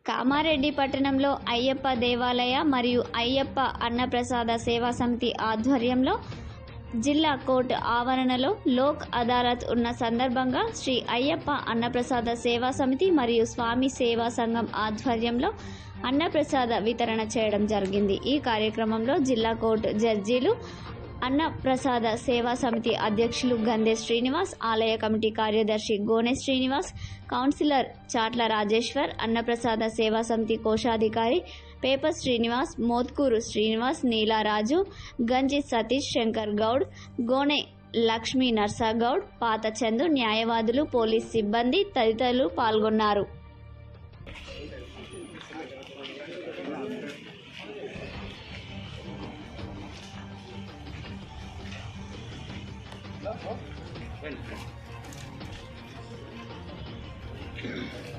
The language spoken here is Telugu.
కామారెడ్డి పట్టణంలో అయ్యప్ప దేవాలయ మరియు అయ్యప్ప అన్నప్రసాద సేవా సమితి ఆధ్వర్యంలో జిల్లా కోర్టు ఆవరణలో లోక్ అదాలత్ ఉన్న సందర్భంగా శ్రీ అయ్యప్ప అన్నప్రసాద సేవా సమితి మరియు స్వామి సేవా సంఘం ఆధ్వర్యంలో అన్నప్రసాద వితరణ చేయడం జరిగింది. ఈ కార్యక్రమంలో జిల్లా కోర్టు జడ్జీలు, అన్నప్రసాద సేవా సమితి అధ్యక్షులు గంధే శ్రీనివాస్, ఆలయ కమిటీ కార్యదర్శి గోనె శ్రీనివాస్, కౌన్సిలర్ చాట్ల రాజేశ్వర్, అన్నప్రసాద సేవా సమితి కోశాధికారి పేపర్ శ్రీనివాస్, మోత్కూరు శ్రీనివాస్, నీలారాజు, గంజి సతీష్, శంకర్ గౌడ్, గోనె లక్ష్మీ నర్సాగౌడ్, పాత చందు, న్యాయవాదులు, పోలీస్ సిబ్బంది తదితరులు పాల్గొన్నారు. Well,